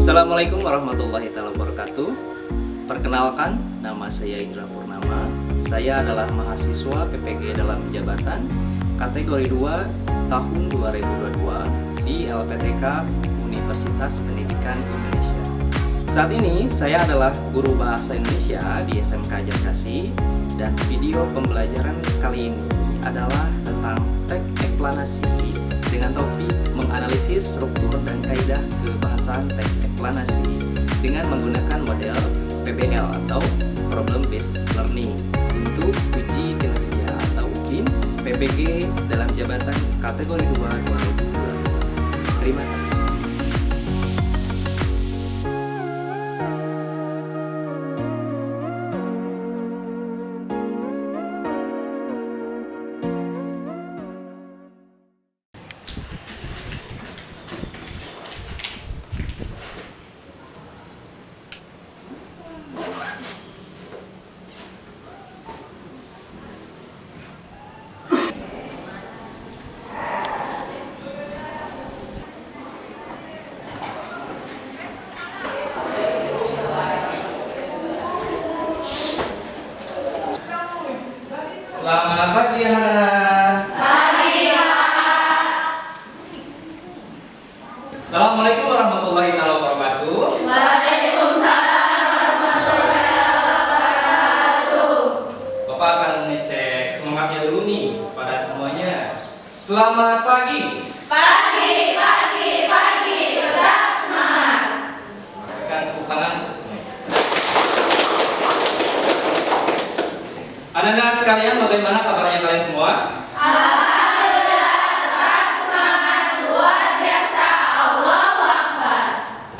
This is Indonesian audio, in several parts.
Assalamualaikum warahmatullahi wabarakatuh. Perkenalkan, nama saya Indra Purnama. Saya adalah mahasiswa PPG dalam jabatan kategori 2 tahun 2022 di LPTK Universitas Pendidikan Indonesia. Saat ini saya adalah guru bahasa Indonesia di SMK Jarkasi, dan video pembelajaran kali ini adalah tentang teks eksplanasi dengan topik menganalisis struktur dan kaidah kebahasan teks eksplanasi dengan menggunakan model PBL atau Problem Based Learning untuk uji kinerja atau UKIN PPG dalam jabatan kategori 2 2022. Terima kasih. Selamat pagi anak-anak. Pagi, Pak. Assalamualaikum warahmatullahi wabarakatuh. Waalaikumsalam warahmatullahi wabarakatuh. Bapak akan ngecek semangatnya dulu nih pada semuanya. Selamat pagi. Pagi, tetap semangat. Berikan tepuk tangan untuk semuanya. Anak-anak sekalian, bagaimana kabarnya kalian semua? Alhamdulillah, tetap semangat, luar biasa, Allahu Akbar.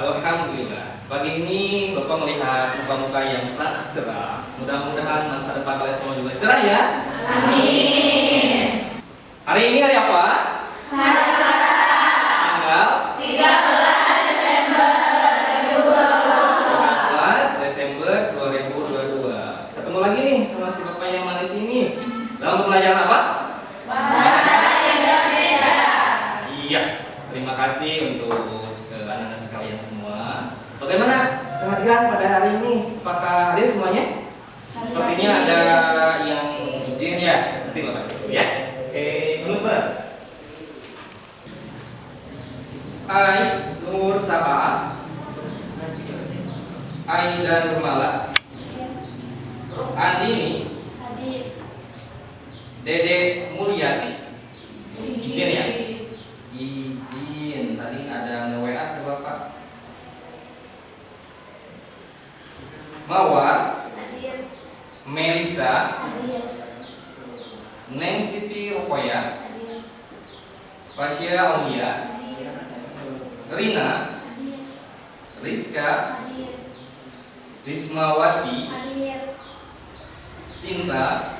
Alhamdulillah. Pagi ini Bapak melihat muka-muka yang sangat cerah. Mudah-mudahan masa depan kalian semua juga cerah ya. Amin. Hari ini hari apa? Hari Selasa, Tanggal 13 Desember 2022. 13 Desember 2022. Ketemu lagi nih sama si Bapak yang manis ini. Dalam pembelajaran apa? Bahasa Indonesia. Iya. Terima kasih untuk anak-anak sekalian semua. Bagaimana kehadiran pada hari ini? Apakah hadir semuanya? Sepertinya ada yang izin ya. Nanti Bapak cek dulu ya. Oke, terus Pak. Ai Nur Sapa, Aida Nurmala, Andini, Dede Mulyani. Izin ya? Izin. Tadi ada nge-WA ke Bapak. Mawar, Melisa, Neng Siti Rokoya, Fasya Omia, Rina, Rizka, Rismawati, Sinta,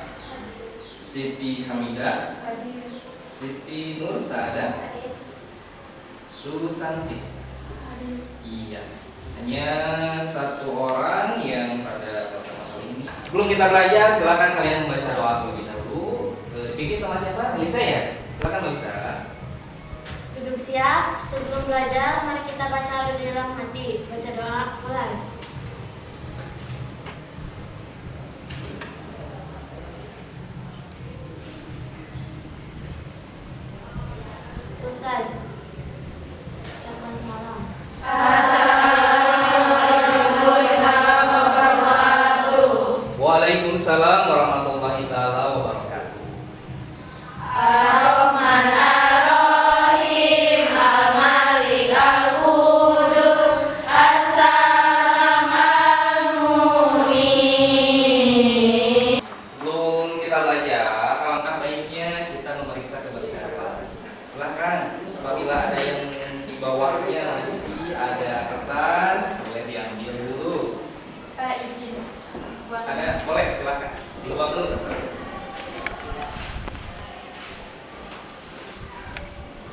Siti Hamida, Siti Nur Saada, Susanti. Iya, hanya satu orang yang pada pertama kali ini. Sebelum kita belajar, silakan kalian membaca doa terlebih dahulu. Dipimpin sama siapa? Melisa ya? Silakan Melisa. Duduk siap, sebelum belajar mari kita baca di dalam hati. Baca doa, mulai. Selesai. Ucapkan salam. Waalaikumsalam warahmatullahi wabarakatuh. Ar-Rahman Ar-Rahim Al-Malik Al-Qudus As-Salam Al-Mu'min. Sebelum kita belajar, alangkah baiknya kita memeriksa kebersihan kelas. Silakan, apabila ada yang di bawahnya masih ada kertas, boleh diambil dulu. Pak izin. Buat Ada, boleh silakan. Dibuang dulu kertas.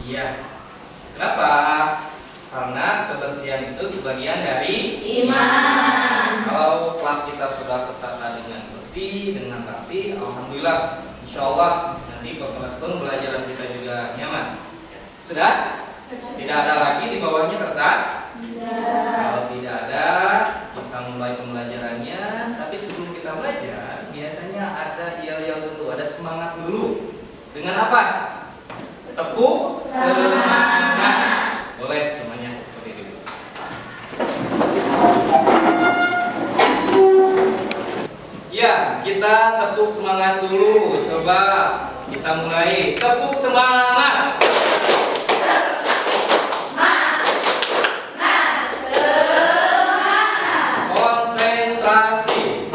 Iya. Kenapa? Karena kebersihan itu sebagian dari Iman. Kalau kelas kita sudah tertata dengan bersih, dengan rapi, alhamdulillah, insya Allah nanti pembelajaran kita juga nyaman. Sudah? Tidak ada lagi di bawahnya kertas? Tidak. semangat dulu. Dengan apa? Tepuk semangat. Boleh semuanya berdiri dulu. Ya, kita tepuk semangat dulu. Coba kita mulai. Tepuk semangat. Konsentrasi.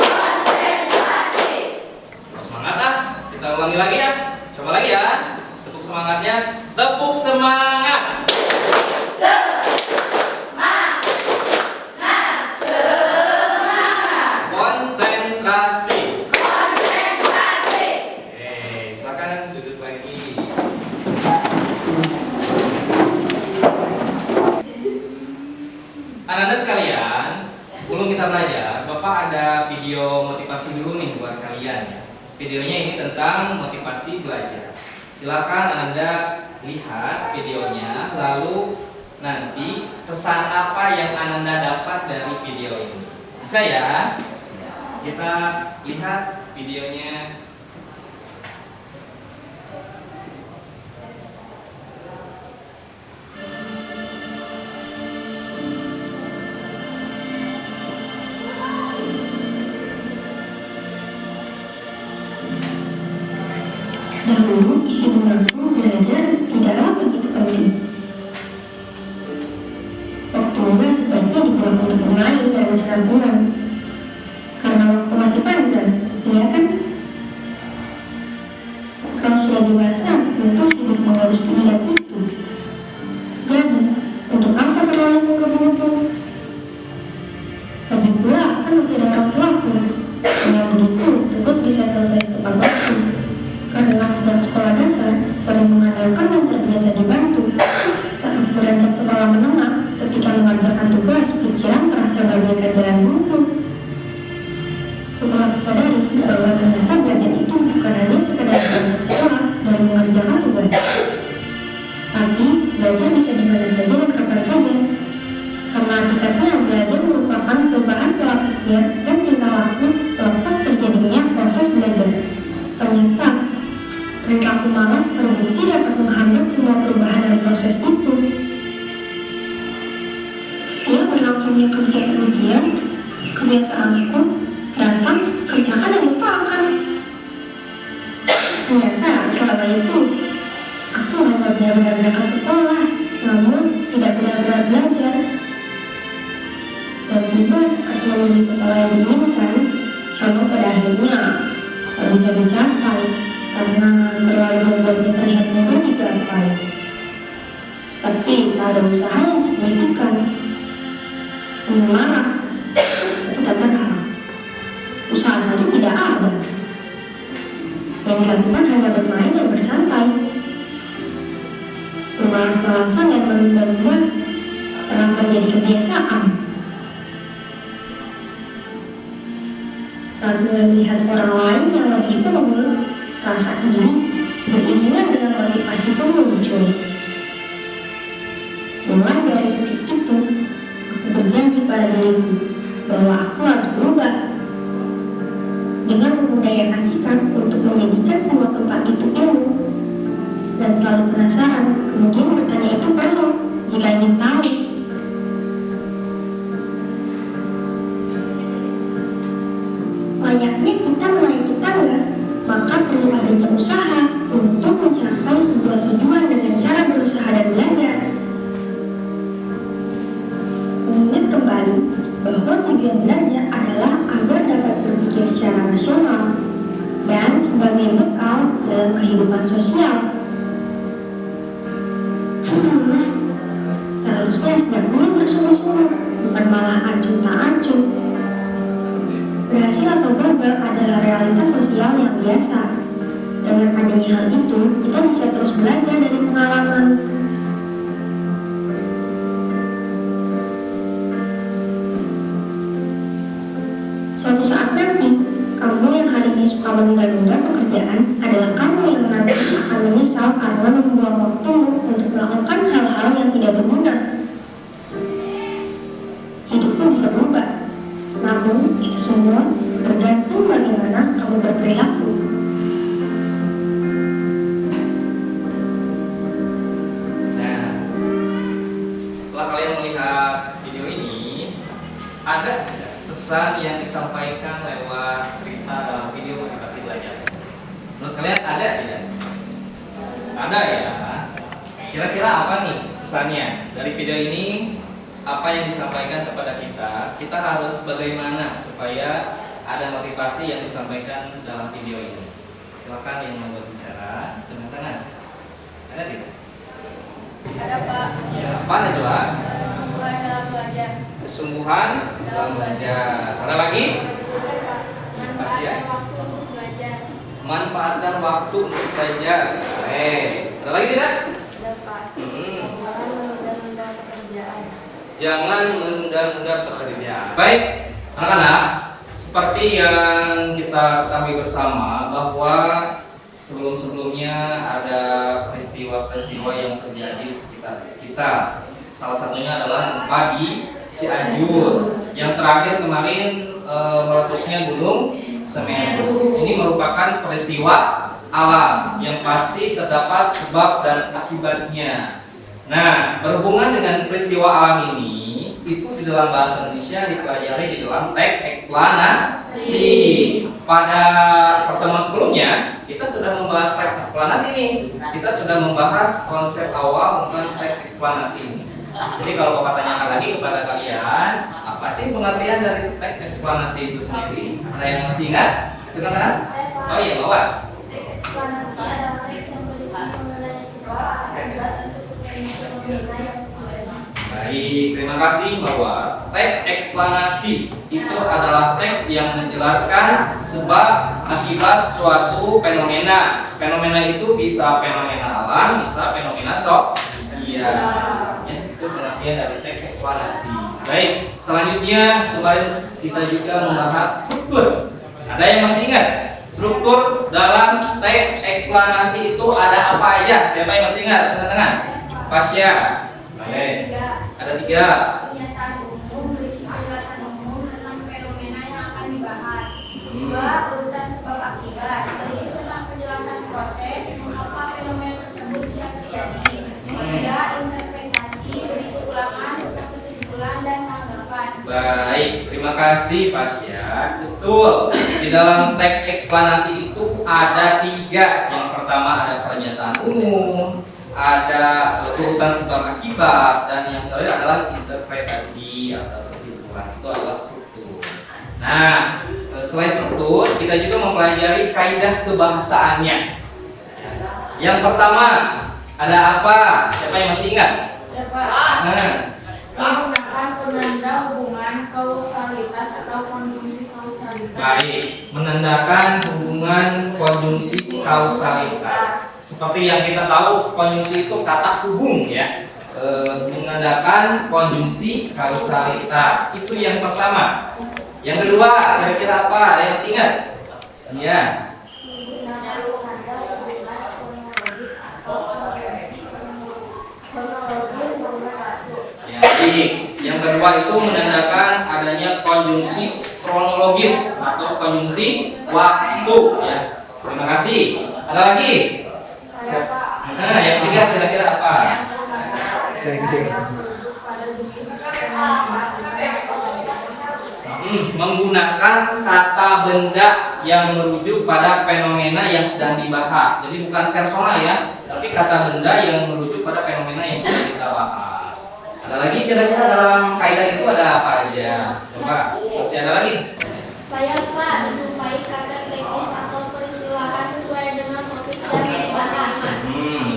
Semangat ah. Kita ulangi lagi ya. Coba lagi ya. Tepuk semangatnya. Tepuk semangat. Konsentrasi. Oke, silakan duduk lagi. Anak-anak sekalian, sebelum kita belajar, Bapak ada video motivasi dulu nih buat kalian. Videonya ini tentang motivasi belajar. Silakan Anda lihat videonya, lalu nanti pesan apa yang Anda dapat dari video ini. Bisa ya? Kita lihat videonya. Dahulu isi benakku belajar tidaklah begitu penting. Waktunya sebaiknya digunakan untuk bermain dan bersenang-senang. Karena waktu masih panjang, iya kan? Kalau sudah dewasa, tentu sibuk mengurus ini dan itu. Jadi, untuk apa terlalu menggebu-gebu? Lagi pula kan masih ada orang tuaku. Dengan begitu, tugas bisa selesai tepat waktu. Karena sejak sekolah dasar sering mengandalkan yang terbiasa dibantu. Saat beranjak sekolah menengah, ketika mengerjakan tugas, pikiran terasa bagaikan jalan buntu. Setelah aku sadari bahwa ternyata belajar itu bukan hanya sekedar berangkat sekolah dan mengerjakan tugas, tapi belajar bisa di mana saja dan kapan saja. Karena hakikatnya belajar merupakan perubahan pola pikir dan tingkah laku selepas terjadinya proses belajar. Ternyata perilaku malas terbukti dapat menghambat semua perubahan dan proses itu. Setiap berlangsungnya kegiatan ujian, kebiasaanku datang, kerjakan dan lupakan. Ternyata selama itu aku hanya benar-benar berangkat sekolah, namun tidak benar-benar belajar. Dan tiba saat menuju sekolah yang diinginkan, namun pada akhirnya tak bisa dicapai karena terlalu membuatnya terlihat mudah digapai. Tapi tak ada usaha yang signifikan. Marah, tetap berharap. Usaha saja tidak ada. Yang dilakukan hanya bermain dan bersantai. Bermalas-malasan dan menunda-nunda telah menjadi kebiasaan. Saat mulai melihat orang lain yang lebih unggul, rasa iri beriringan dengan motivasi pun muncul. Mulai dari titik itu, aku berjanji pada diriku bahwa aku harus berubah. Dengan membudayakan sikap untuk menjadikan semua tempat itu ilmu, dan selalu penasaran, kemudian bertanya itu perlu jika ingin tahu. Layaknya kita menaiki tangga, maka perlu adanya usaha untuk mencapai sebuah tujuan dengan cara berusaha dan belajar. Mengingat kembali bahwa tujuan belajar adalah agar dapat berpikir secara rasional dan sebagai bekal dalam kehidupan sosial. Seharusnya sejak dulu bersungguh-sungguh, bukan malah acuh tak acuh. Berhasil atau gagal adalah realitas sosial yang biasa. Dengan adanya hal itu, kita bisa terus belajar dari pengalaman. Suatu saat nanti, kamu yang hari ini suka menunda-nunda pekerjaan adalah kamu yang nanti akan menyesal karena membuang waktumu untuk melakukan hal-hal yang tidak berguna. Hidupmu bisa berubah, namun itu semua bergantung bagaimana kamu berperilaku. ada tidak pesan yang disampaikan lewat cerita dalam video motivasi belajar? Menurut kalian ada tidak? Ada ya. Kira-kira apa nih pesannya dari video ini? Apa yang disampaikan kepada kita? Kita harus bagaimana supaya ada motivasi yang disampaikan dalam video ini? Silakan yang mau berbicara, angkat tangan. Ada tidak? Ada Pak. Ya, apa Najwa? Kesungguhan dalam belajar. Kesungguhan dalam belajar. Ada lagi? Ada Pak. Manfaatkan waktu untuk belajar. Manfaatkan waktu untuk belajar. Ada lagi tidak? Ada Pak. Jangan menunda-nunda pekerjaan. Jangan menunda-nunda pekerjaan. Baik, anak-anak, seperti yang kita ketahui bersama bahwa sebelum-sebelumnya ada peristiwa-peristiwa yang terjadi di sekitar kita. Salah satunya adalah gempa di Cianjur. Yang terakhir kemarin meletusnya Gunung Semeru. Ini merupakan peristiwa alam yang pasti terdapat sebab dan akibatnya. Nah, berhubungan dengan peristiwa alam ini, itu di dalam bahasa Indonesia dipelajari di dalam teks eksplanasi. Pada pertemuan sebelumnya, kita sudah membahas teks eksplanasi ini. Kita sudah membahas konsep awal tentang teks eksplanasi ini. Jadi kalau Bapak tanyakan lagi kepada kalian, apa sih pengertian dari teks eksplanasi itu sendiri? Ada yang masih ingat? Silakan. Oh iya, Bapak. Teks eksplanasi adalah teks yang berisi mengenai sebab, akibat, dan struktur fenomena yang terjadi. Baik, terima kasih bahwa teks eksplanasi itu adalah teks yang menjelaskan sebab akibat suatu fenomena. Fenomena itu bisa fenomena alam, bisa fenomena sosial. Ya, itu pengertian dari teks eksplanasi. Baik, selanjutnya kemarin kita juga membahas struktur. Ada yang masih ingat? Struktur dalam teks eksplanasi itu ada apa aja? Siapa yang masih ingat? Tengah-tengah. Pasya. Baik. Ada 3. Pernyataan umum berisi penjelasan umum tentang fenomena yang akan dibahas. 2. Urutan sebab akibat berisi tentang penjelasan proses mengapa fenomena tersebut bisa terjadi. 3. Interpretasi berisi ulangan tentang kesimpulan dan tanggapan. Baik, terima kasih Pasya. Betul. Di dalam teks eksplanasi itu ada 3. Yang pertama ada pernyataan umum, ada urutan sebab akibat, dan yang terakhir adalah interpretasi atau kesimpulan. Itu adalah struktur. Nah, selain struktur, kita juga mempelajari kaidah kebahasaannya. Yang pertama, ada apa? Siapa yang masih ingat? Menggunakan penanda hubungan kausalitas atau konjungsi kausalitas. Baik, menandakan hubungan konjungsi kausalitas. Seperti yang kita tahu, konjungsi itu kata hubung ya. Menandakan konjungsi kausalitas. Itu yang pertama. Yang kedua, kira-kira apa? Ada yang masih ingat? Iya. Menggunakan penanda hubungan kronologis atau konjungsi kronologis hubungan waktu. Ya, baik. Yang kedua itu menandakan adanya konjungsi kronologis atau konjungsi waktu ya. Terima kasih. Ada lagi? Saya Pak. Nah, yang ketiga kira-kira apa? Menggunakan kata benda yang merujuk pada fenomena yang sedang dibahas. Jadi bukan personal ya, tapi kata benda yang merujuk pada fenomena yang sedang kita bahas. Ada lagi kira-kira dalam kaidah itu ada apa aja? Coba, masih ada lagi? Saya Pak menjumpai kata teknis atau peristilahan sesuai dengan topik yang dibahas.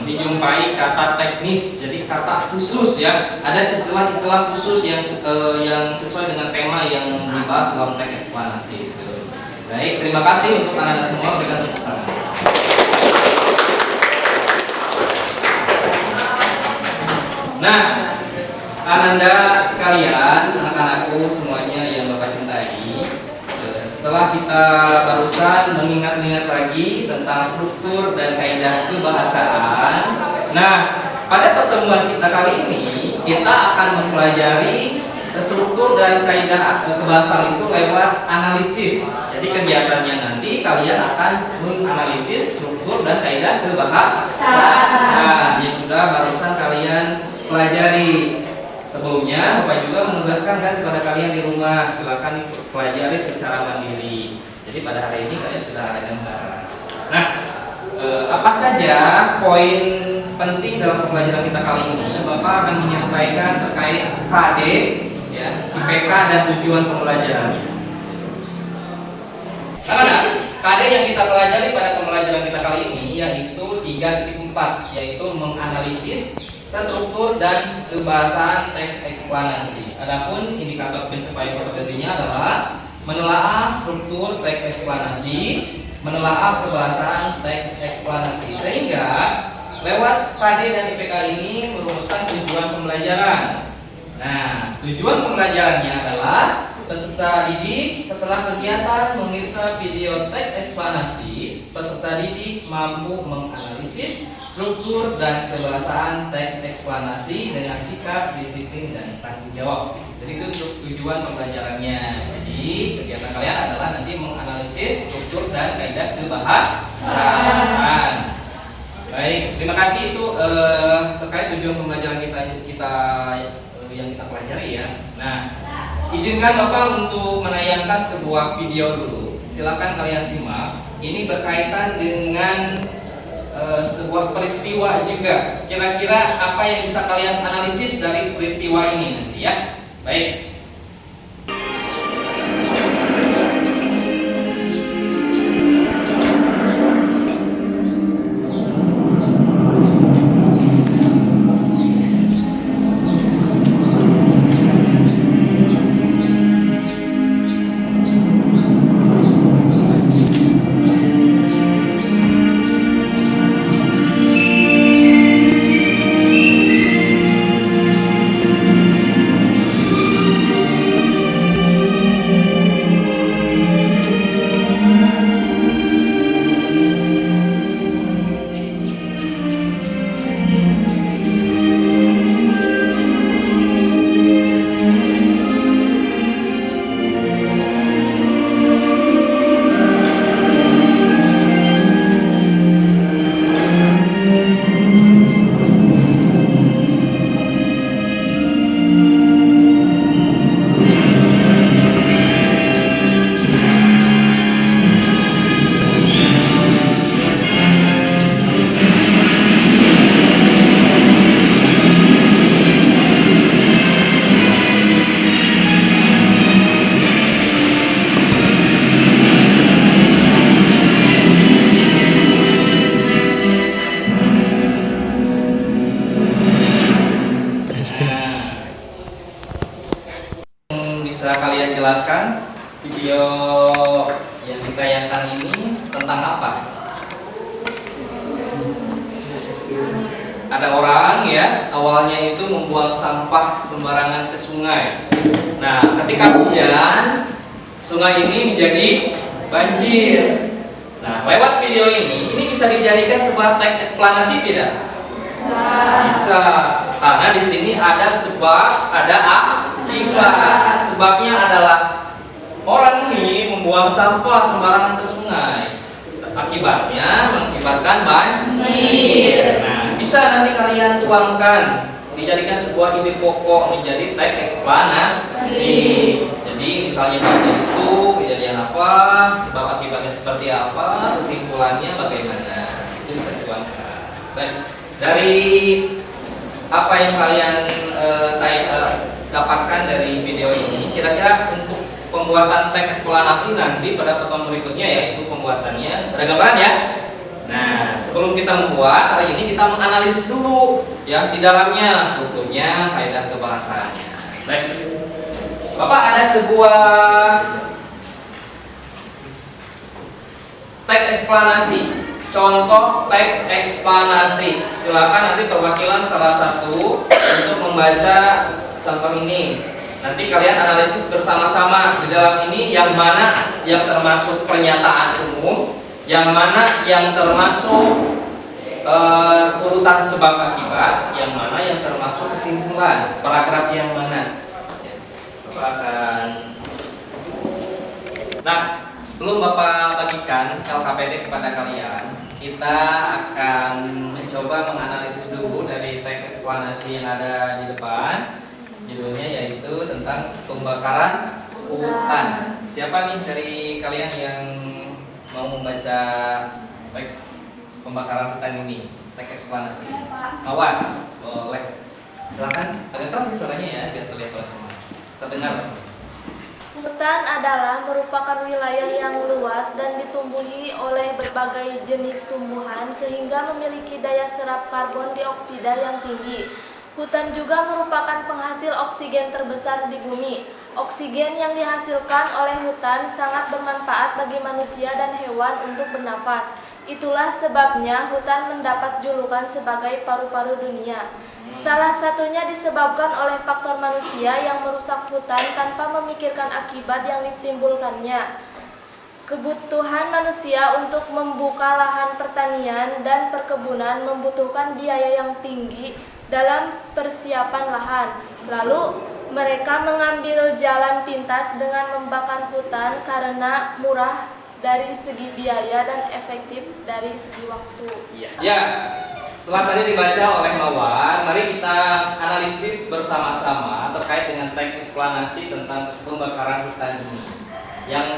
Dijumpai kata teknis, jadi kata khusus ya. Ada istilah-istilah khusus yang sesuai dengan tema yang dibahas dalam teks eksplanasi itu. Baik, terima kasih untuk anak-anak semua, berikan tepuk tangan. Nah, Ananda sekalian, anak-anakku semuanya yang Bapak cintai, setelah kita barusan mengingat-ingat lagi tentang struktur dan kaidah kebahasaan. Nah, pada pertemuan kita kali ini kita akan mempelajari struktur dan kaidah kebahasaan itu lewat analisis. Jadi kegiatannya nanti kalian akan menganalisis struktur dan kaidah kebahasaan yang sudah barusan kalian pelajari. Sebelumnya Bapak juga menugaskan kan kepada kalian di rumah, silakan pelajari secara mandiri. Jadi pada hari ini kalian sudah ada gambaran. Nah, apa saja poin penting dalam pembelajaran kita kali ini? Bapak akan menyampaikan terkait KD, ya, IPK dan tujuan pembelajarannya. Nah, KD yang kita pelajari pada pembelajaran kita kali ini yaitu 3.4, yaitu menganalisis struktur dan kebahasaan teks eksplanasi. Adapun indikator pencapaian kompetensinya adalah menelaah struktur teks eksplanasi, menelaah kebahasaan teks eksplanasi. Sehingga lewat KD dan IPK ini merumuskan tujuan pembelajaran. Nah, tujuan pembelajarannya adalah peserta didik setelah kegiatan memirsa video teks eksplanasi, peserta didik mampu menganalisis struktur dan kebahasaan teks eksplanasi dengan sikap, disiplin, dan tanggung jawab. Jadi itu untuk tujuan pembelajarannya. Jadi kegiatan kalian adalah nanti menganalisis struktur dan kaidah kebahasaan. Baik, terima kasih itu terkait tujuan pembelajaran yang kita pelajari ya. Nah, izinkan Bapak untuk menayangkan sebuah video dulu. Silakan kalian simak. Ini berkaitan dengan sebuah peristiwa juga. Kira-kira apa yang bisa kalian analisis dari peristiwa ini nanti ya. Baik. Bisa kalian jelaskan video yang ditayangkan ini tentang apa? Ada orang ya, awalnya itu membuang sampah sembarangan ke sungai. Nah, ketika hujan, sungai ini menjadi banjir. Nah, lewat video ini bisa dijadikan sebuah teks eksplanasi tidak? Bisa, karena di sini ada sebab, ada akibat. Sebabnya adalah orang ini membuang sampah sembarangan ke sungai. Akibatnya mengakibatkan banjir. Nah, bisa nanti kalian tuangkan, dijadikan sebuah ide pokok menjadi teks eksplanasi. Jadi misalnya banjir itu kejadian apa, sebab akibatnya seperti apa, kesimpulannya bagaimana. Itu bisa dituangkan. Baik. Dari apa yang kalian dapatkan dari video ini, kira-kira untuk pembuatan teks eksplanasi nanti pada pertemuan berikutnya yaitu pembuatannya ada gambaran ya. Nah, sebelum kita membuat, hari ini kita menganalisis dulu ya di dalamnya strukturnya, kaidah kebahasaannya. Baik. Bapak ada sebuah teks eksplanasi. Contoh teks eksplanasi. Silakan nanti perwakilan salah satu untuk membaca contoh ini. Nanti kalian analisis bersama-sama di dalam ini yang mana yang termasuk pernyataan umum, yang mana yang termasuk urutan sebab akibat, yang mana yang termasuk kesimpulan, paragraf yang mana. Bapak akan. Nah, sebelum Bapak bagikan LKPD kepada kalian, kita akan mencoba menganalisis dulu dari teks eksplanasi yang ada di depan. Judulnya yaitu tentang pembakaran hutan. Siapa nih dari kalian yang mau membaca teks pembakaran hutan ini? Teks eksplanasi. Mawar, boleh. Silakan. Agak keras nih suaranya ya, biar terlihat oleh semua. Terdengar. Hutan adalah merupakan wilayah yang luas dan ditumbuhi oleh berbagai jenis tumbuhan sehingga memiliki daya serap karbon dioksida yang tinggi. Hutan juga merupakan penghasil oksigen terbesar di bumi. Oksigen yang dihasilkan oleh hutan sangat bermanfaat bagi manusia dan hewan untuk bernapas. Itulah sebabnya hutan mendapat julukan sebagai paru-paru dunia. Salah satunya disebabkan oleh faktor manusia yang merusak hutan tanpa memikirkan akibat yang ditimbulkannya. Kebutuhan manusia untuk membuka lahan pertanian dan perkebunan membutuhkan biaya yang tinggi dalam persiapan lahan. Lalu mereka mengambil jalan pintas dengan membakar hutan karena murah dari segi biaya dan efektif dari segi waktu. Ya, setelah tadi dibaca oleh Mawar, mari kita analisis bersama-sama terkait dengan teks eksplanasi tentang pembakaran hutan ini. Yang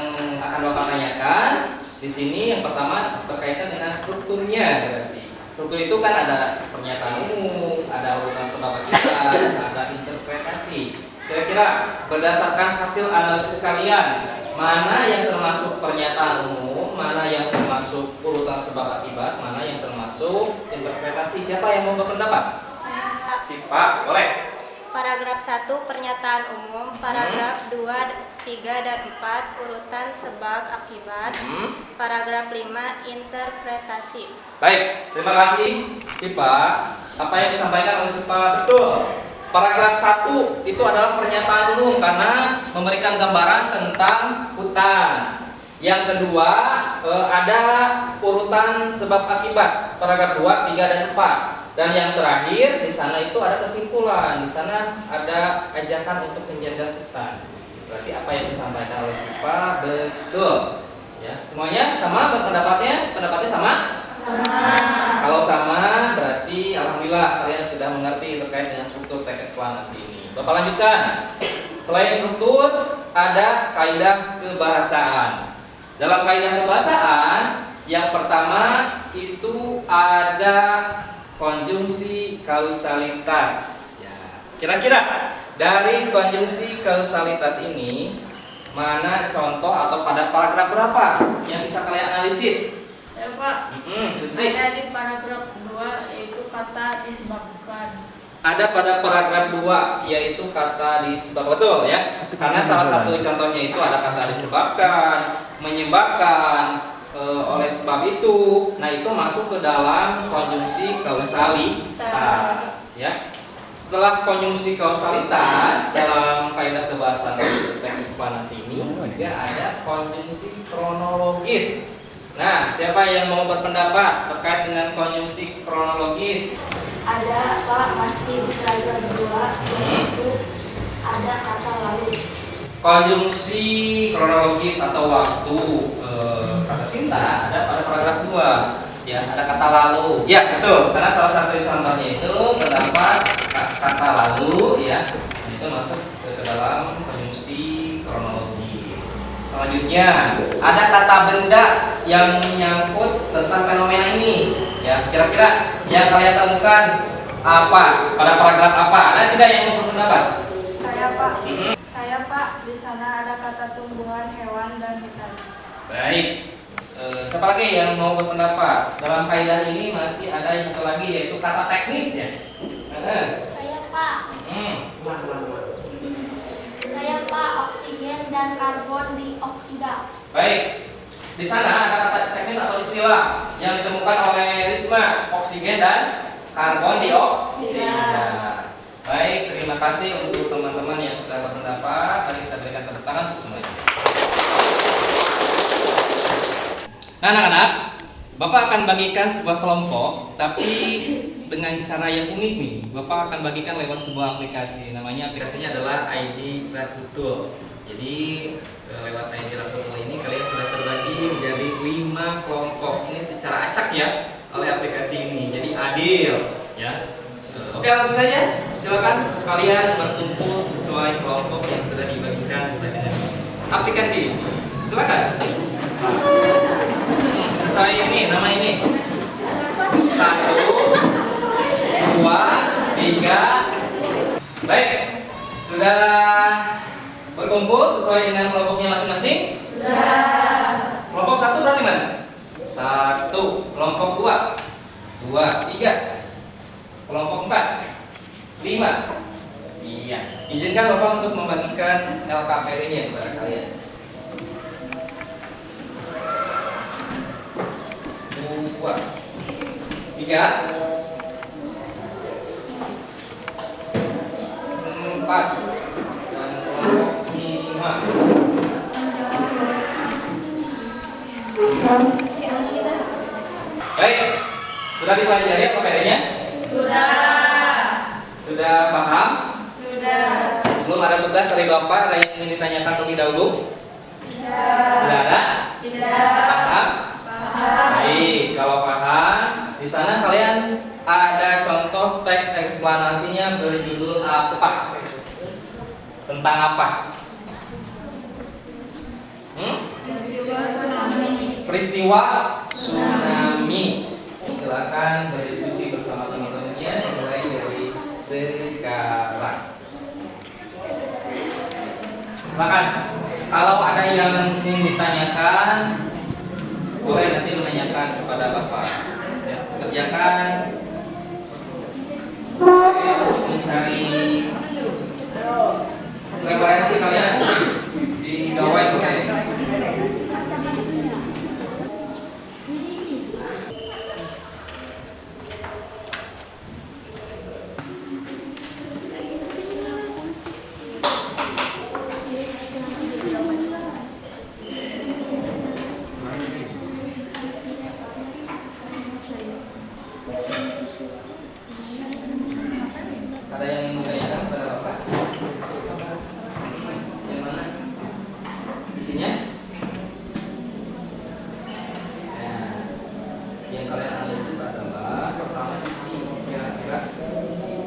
akan Bapak tanyakan di sini yang pertama berkaitan dengan strukturnya berarti. Struktur itu kan ada pernyataan umum, ada urutan sebab akibat, ada interpretasi. Kira-kira berdasarkan hasil analisis kalian, mana yang termasuk pernyataan umum, mana yang termasuk urutan sebab akibat, mana yang termasuk interpretasi? Siapa yang mau berpendapat? Si Pak, boleh. Paragraf 1 pernyataan umum, paragraf 2, 3 dan 4 urutan sebab akibat, paragraf 5 interpretasi. Baik, terima kasih si Pak. Apa yang disampaikan oleh si Pak betul. Paragraf 1 itu adalah pernyataan umum karena memberikan gambaran tentang hutan. Yang kedua ada urutan sebab akibat, paragraf 2, 3 dan 4. Dan yang terakhir di sana itu ada kesimpulan. Di sana ada ajakan untuk menjaga hutan. Berarti apa yang disampaikan oleh si Pak betul. Ya, semuanya sama berpendapatnya? Pendapatnya sama? Sama. Kalau sama berarti alhamdulillah kalian sudah mengerti terkait dengan struktur teks eksplanasi ini. Bapak lanjutkan. Selain struktur ada kaidah kebahasaan. Dalam kaidah kebahasaan yang pertama itu ada konjungsi kausalitas. Ya. Kira-kira dari konjungsi kausalitas ini mana contoh atau pada paragraf berapa yang bisa kalian analisis? Ya Pak, Susi. ada di paragraf 2 yaitu kata disebabkan. Ada pada paragraf 2 yaitu kata disebabkan, betul ya? Karena salah satu contohnya itu ada kata disebabkan, menyebabkan, oleh sebab itu. Nah, itu masuk ke dalam konjungsi kausalitas ya. Setelah konjungsi kausalitas dalam kaidah kebahasaan teks eksplanasi ini juga ada konjungsi kronologis. Nah, siapa yang mau berpendapat terkait dengan konjungsi kronologis? Ada Pak, masih di paragraf 2 yaitu ada kata lalu. Konjungsi kronologis atau waktu kata Sinta ada pada paragraf 2 ya, ada kata lalu ya, betul, karena salah satu contohnya itu terdapat kata lalu ya, itu masuk ke dalam konjungsi kronologis. Selanjutnya ada kata benda yang menyangkut tentang fenomena ini ya, kira-kira yang kalian temukan apa pada paragraf apa? Ada tidak yang mau berpendapat? Saya Pak. Saya Pak, di sana ada kata tumbuhan, hewan dan hutan. Baik. Siapa lagi yang mau berpendapat? Dalam kaidah ini masih ada yang satu lagi yaitu kata teknis ya. Saya Pak. Saya Pak, oksigen dan karbon dioksida. Baik. Di sana ada kata teknis atau istilah yang ditemukan oleh Risma, oksigen dan karbon dioksida. Baik, terima kasih untuk teman-teman yang sudah berpendapat. Mari kita berikan tepuk tangan untuk semuanya. Nah, anak-anak, Bapak akan bagikan sebuah kelompok, tapi dengan cara yang unik nih. Bapak akan bagikan lewat sebuah aplikasi. Namanya aplikasinya adalah ID Raputul. Jadi lewat ID Raputul ini kalian sudah terbagi menjadi 5 kelompok. Ini secara acak ya oleh aplikasi ini. Jadi adil, ya. Oke, langsung saja. Silakan kalian berkumpul sesuai kelompok yang sudah dibagikan sesuai dengan aplikasi. Silakan. Sesuai ini, nama ini. 1, 2, 3. Baik, sudah berkumpul sesuai dengan kelompoknya masing-masing? Sudah. Kelompok 1 berarti mana? 1. Kelompok 2, 2, 3. Kelompok 4, 5. Iya. Izinkan Bapak untuk membagikan LKPD-nya kepada kalian. 2, 3, 4, dan kelompok 5. Baik, sudah dipelajari LKPD-nya? Sudah paham? Sudah. Belum ada tugas dari Bapak, ada yang ingin ditanyakan terlebih dahulu? Tidak ada? Tidak. Paham? Baik, kalau paham, di sana kalian ada contoh teks eksplanasinya berjudul apa? Tentang apa? Peristiwa tsunami. Silakan berdiskusi bersama teman-temannya mulai dari sekarang. Silakan. Kalau ada yang ingin ditanyakan, boleh nanti menanyakan kepada Bapak. Ya, kerjakan. Oke, untuk mencari referensi kalian di gawai boleh. Ada yang ingin menanyakan kepada Bapak? Yang mana? Isinya? Nah, yang kalian analisis adalah pertama isi, kira-kira isi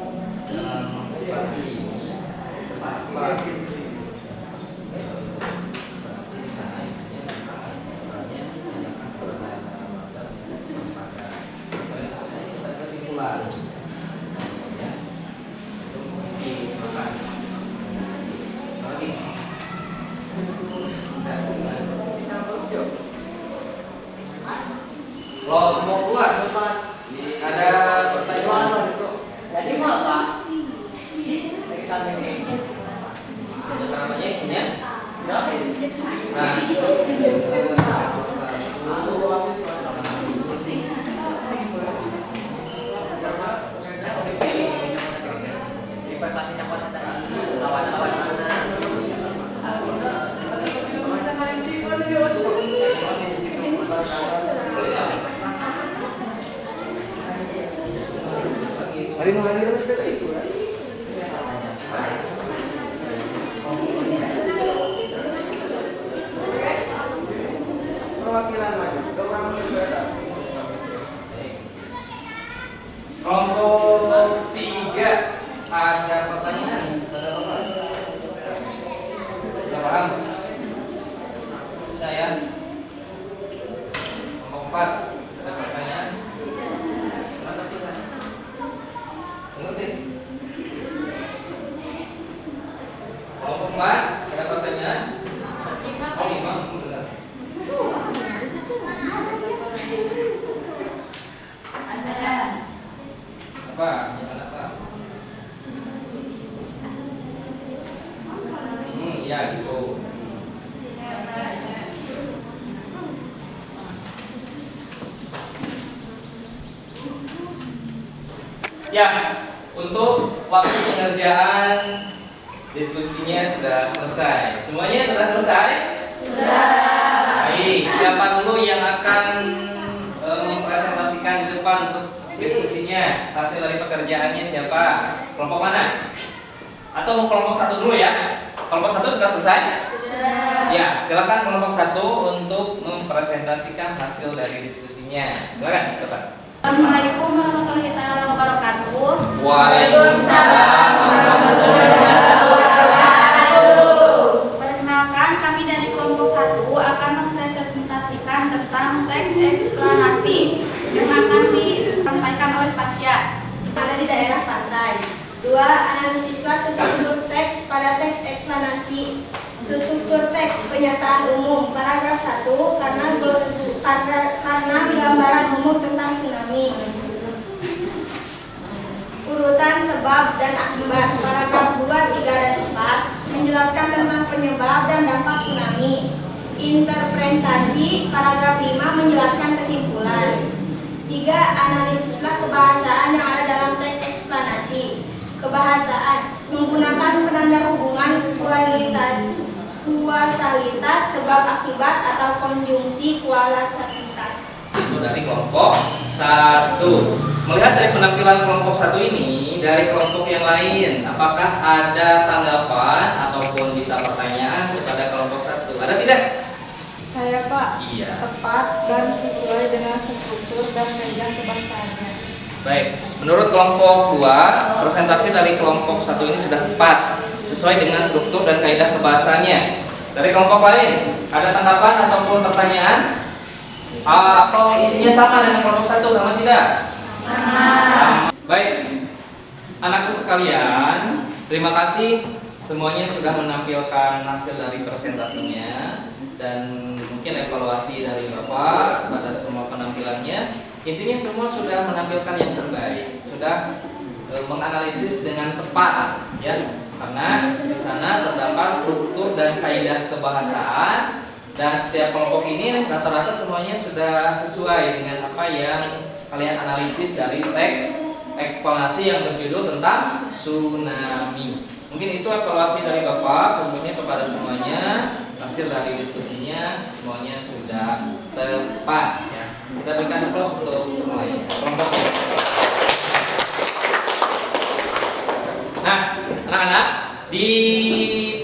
dalam aplikasi ini apa? Di sana isinya tentang misalnya menanyakan kepada masyarakat. Kita kesimpulan. Kelompok 2 ada pertanyaan. Jadi apa? Ada namanya isinya? Nah, kelompok 3 ada pertanyaan. Sudah paham? Saya. Kelompok 4 ada pertanyaan. Kenapa tidak? Mengerti? Kelompok 4 ada pertanyaan. Oh, 5 benar. Apa? Gimana Pak? Iya gitu. Ya, untuk waktu pengerjaan diskusinya sudah selesai. Semuanya sudah selesai? Sudah. Baik, siapa dulu yang akan mempresentasikan di depan untuk diskusinya? Hasil dari pekerjaannya siapa? Kelompok mana? Atau mau kelompok 1 dulu ya? Kelompok 1 sudah selesai? Sudah. Ya, silakan kelompok 1 untuk mempresentasikan hasil dari diskusinya. Silakan, Bapak. Assalamualaikum warahmatullahi wabarakatuh. Waalaikumsalam 2. Analisislah struktur teks pada teks eksplanasi. Struktur teks pernyataan umum paragraf 1 karena gambaran umum tentang tsunami. Urutan sebab dan akibat paragraf 2, 3, dan 4 menjelaskan tentang penyebab dan dampak tsunami. Interpretasi paragraf 5 menjelaskan kesimpulan. 3. Analisislah kebahasaan yang ada dalam teks eksplanasi. Kebahasaan menggunakan penanda hubungan kuasalitas sebab akibat atau konjungsi kuasalitas. Dari kelompok 1. Melihat dari penampilan kelompok 1 ini dari kelompok yang lain, apakah ada tanggapan ataupun bisa pertanyaan kepada kelompok 1? Ada tidak? Saya, Pak. Iya. Tepat dan sesuai dengan struktur dan kaidah kebahasaannya. Baik, menurut kelompok 2, presentasi dari kelompok 1 ini sudah tepat sesuai dengan struktur dan kaidah kebahasaannya. Dari kelompok lain, ada tanggapan ataupun pertanyaan? Atau isinya sama dengan kelompok 1, sama tidak? Sama. Baik, anakku sekalian, terima kasih semuanya sudah menampilkan hasil dari presentasinya dan mungkin evaluasi dari Bapak pada semua penampilannya. Intinya semua sudah menampilkan yang terbaik, sudah menganalisis dengan tepat, ya, karena di sana terdapat struktur dan kaidah kebahasaan dan setiap kelompok ini rata-rata semuanya sudah sesuai dengan apa yang kalian analisis dari teks eksplanasi yang berjudul tentang tsunami. Mungkin itu evaluasi dari Bapak, tentunya kepada semuanya hasil dari diskusinya semuanya sudah tepat, ya. Kita berikan applause untuk semuanya. Kelompoknya. Nah, anak-anak, di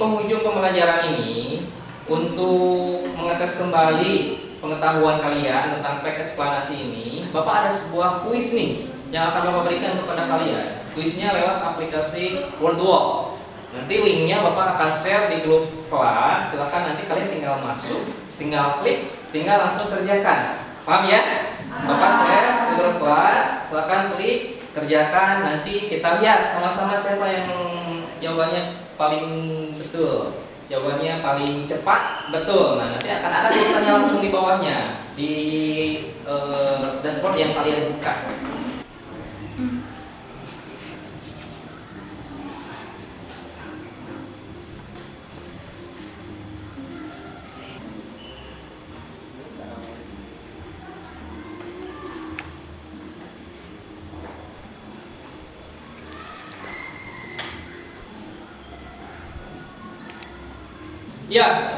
penghujung pembelajaran ini untuk mengetes kembali pengetahuan kalian tentang teks eksplanasi ini, Bapak ada sebuah kuis nih yang akan Bapak berikan kepada kalian. Kuisnya lewat aplikasi Wordwalk. Nanti linknya Bapak akan share di grup kelas. Silakan nanti kalian tinggal masuk, tinggal klik, tinggal langsung kerjakan. Paham ya? Bapak share di grup kelas. Silakan klik, kerjakan. Nanti kita lihat sama-sama siapa yang jawabannya paling betul, jawabannya paling cepat betul. Nah, nanti akan ada tulisannya langsung di bawahnya di dashboard yang kalian buka. Ya,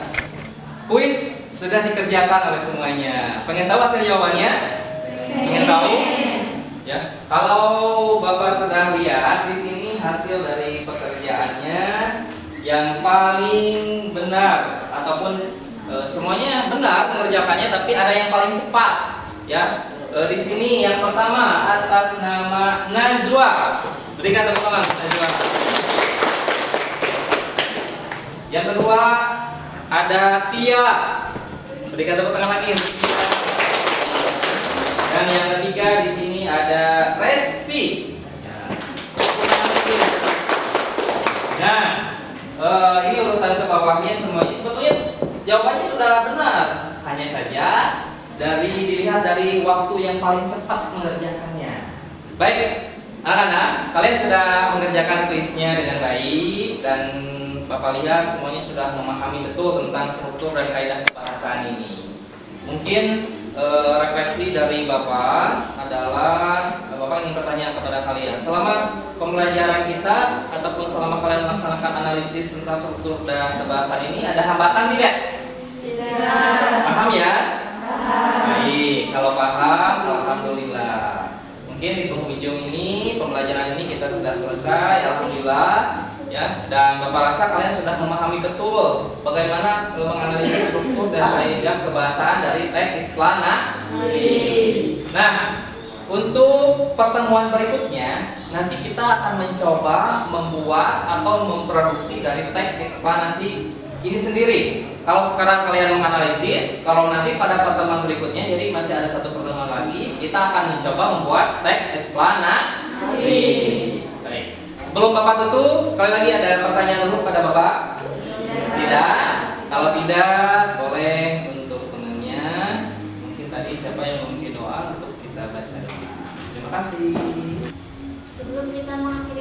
kuis sudah dikerjakan oleh semuanya. Pengen tahu hasil jawabannya? Pengen tahu? Ya, kalau Bapak sudah lihat di sini hasil dari pekerjaannya yang paling benar ataupun semuanya benar mengerjakannya, tapi ada yang paling cepat. Ya, di sini yang pertama atas nama Najwa. Berikan tepuk tangan Najwa. Yang kedua ada Tia, berikan tepuk tangan lagi. Dan yang ketiga di sini ada Resti. Nah, ini urutan ke bawahnya semuanya. Sebetulnya jawabannya sudah benar, hanya saja dilihat dari waktu yang paling cepat mengerjakannya. Baik, anak-anak, kalian sudah mengerjakan kuisnya dengan baik dan Bapak lihat semuanya sudah memahami betul tentang struktur dan kaidah kebahasaan ini. Mungkin refleksi dari Bapak adalah Bapak ingin bertanya kepada kalian, selama pembelajaran kita ataupun selama kalian melaksanakan analisis tentang struktur dan kebahasaan ini ada hambatan tidak? Tidak. Paham ya? Paham. Baik, kalau paham, alhamdulillah. Mungkin di penghujung ini pembelajaran ini kita sudah selesai, alhamdulillah. Ya, dan Bapak rasa kalian sudah memahami betul bagaimana menganalisis struktur dan kaidah kebahasaan dari teks eksplanasi. Nah, untuk pertemuan berikutnya nanti kita akan mencoba membuat atau memproduksi dari teks eksplanasi ini sendiri. Kalau sekarang kalian menganalisis, kalau nanti pada pertemuan berikutnya, jadi masih ada satu pertemuan lagi, kita akan mencoba membuat teks eksplanasi. Baik. Sebelum Bapak tutup, sekali lagi ada pertanyaan dulu pada Bapak? Tidak? Kalau tidak, boleh untuk temannya. Mungkin tadi siapa yang memimpin doa untuk kita baca doa. Terima kasih. Sebelum kita mengakhiri